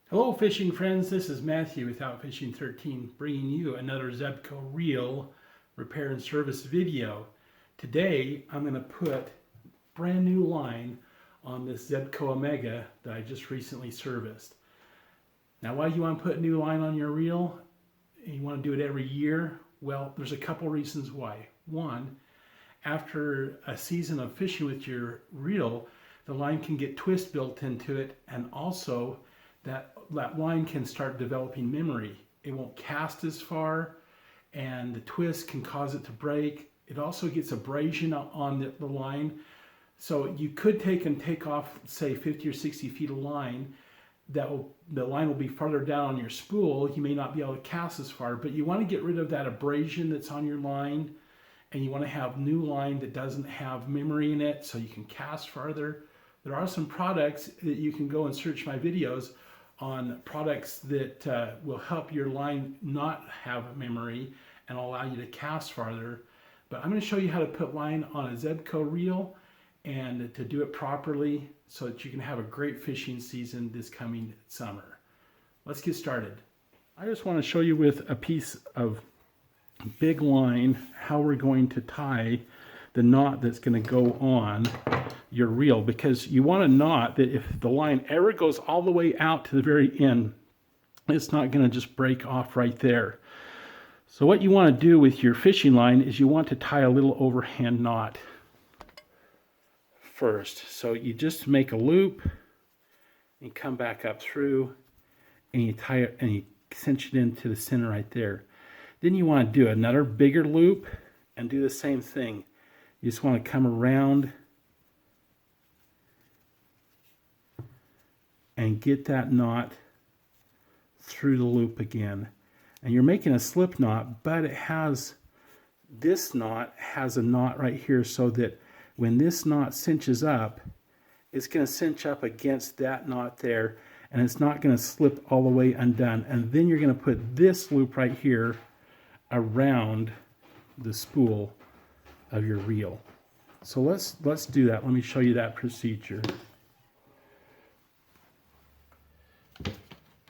Hello fishing friends, this is Matthew with Outfishing 13 bringing you another Zebco reel repair and service video. Today I'm going to put brand new line on this Zebco Omega that I just recently serviced. Now why do you want to put new line on your reel and you want to do it every year? Well, there's a couple reasons why. One, after a season of fishing with your reel, the line can get twist built into it, and also that line can start developing memory. It won't cast as far, and the twist can cause it to break. It also gets abrasion on the line. So you could take off, say, 50 or 60 feet of line. The line will be farther down on your spool. You may not be able to cast as far, but you want to get rid of that abrasion that's on your line, and you want to have new line that doesn't have memory in it so you can cast farther. There are some products that you can go and search my videos on products that will help your line not have memory and allow you to cast farther. But I'm going to show you how to put line on a Zebco reel and to do it properly so that you can have a great fishing season this coming summer. Let's get started. I just want to show you with a piece of big line how we're going to tie the knot that's going to go on your reel, because you want a knot that if the line ever goes all the way out to the very end, it's not going to just break off right there. So what you want to do with your fishing line is you want to tie a little overhand knot first. So you just make a loop and come back up through, and you tie it and you cinch it into the center right there. Then you want to do another bigger loop and do the same thing. You just want to come around and get that knot through the loop again. And you're making a slip knot, but this knot has a knot right here, so that when this knot cinches up, it's going to cinch up against that knot there, and it's not going to slip all the way undone. And then you're going to put this loop right here around the spool of your reel. So let's do that. Let me show you that procedure.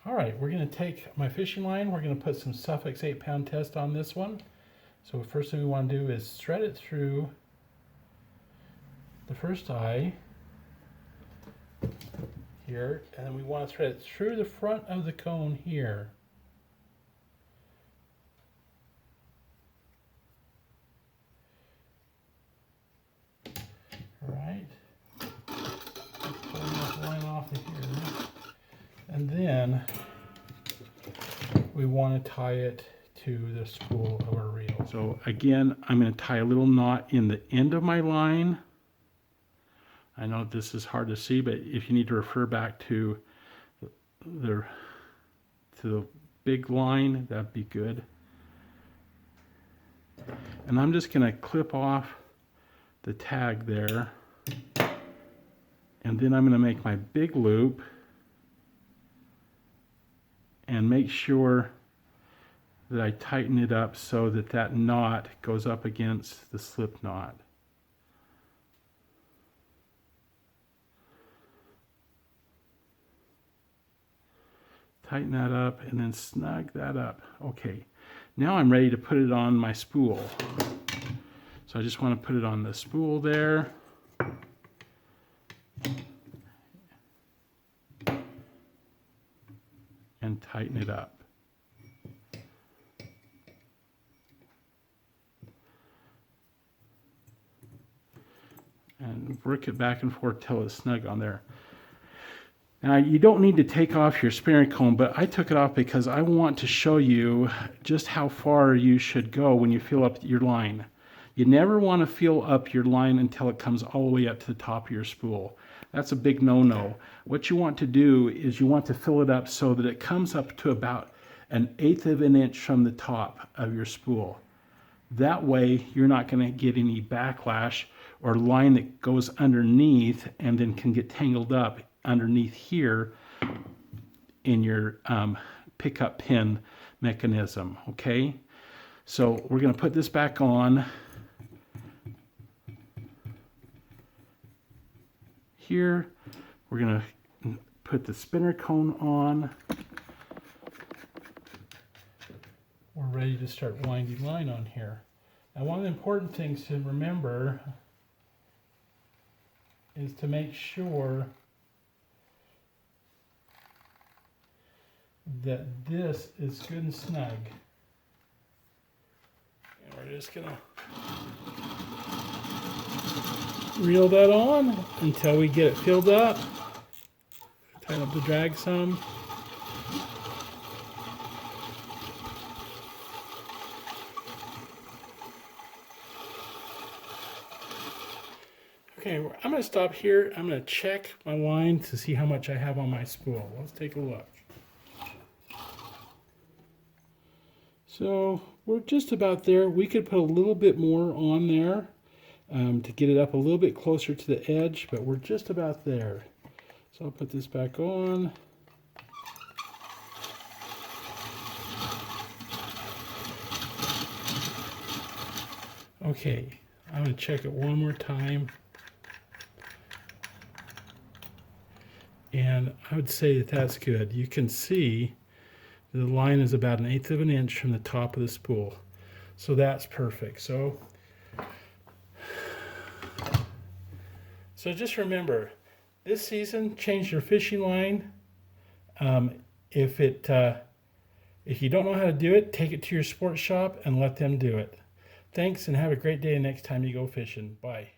All right, we're going to take my fishing line. We're going to put some Suffix 8-pound test on this one. So first thing we want to do is thread it through the first eye here, and then we want to thread it through the front of the cone here. All right, pulling that line off of here, and then we want to tie it to the spool of our reel. So again, I'm going to tie a little knot in the end of my line. I know this is hard to see, but if you need to refer back to the big line, that'd be good. And I'm just going to clip off the tag there, and then I'm going to make my big loop and make sure that I tighten it up so that that knot goes up against the slip knot. Tighten that up and then snug that up. Okay, now I'm ready to put it on my spool. So I just want to put it on the spool there. And tighten it up. And work it back and forth till it's snug on there. Now you don't need to take off your spinning cone, but I took it off because I want to show you just how far you should go when you fill up your line. You never want to fill up your line until it comes all the way up to the top of your spool. That's a big no-no. What you want to do is you want to fill it up so that it comes up to about 1/8 of an inch from the top of your spool. That way you're not going to get any backlash or line that goes underneath and then can get tangled up underneath here in your pickup pin mechanism. Okay, so we're going to put this back on here. We're going to put the spinner cone on. We're ready to start winding line on here. Now, one of the important things to remember is to make sure that this is good and snug. And we're just gonna reel that on until we get it filled up. Tighten up the drag some. Okay, I'm going to stop here. I'm going to check my line to see how much I have on my spool. Let's take a look. So we're just about there. We could put a little bit more on there to get it up a little bit closer to the edge, but we're just about there. So I'll put this back on. Okay, I'm going to check it one more time. And I would say that that's good. You can see the line is about 1/8 of an inch from the top of the spool. So that's perfect. So just remember, this season, change your fishing line. If you don't know how to do it, take it to your sports shop and let them do it. Thanks, and have a great day next time you go fishing. Bye.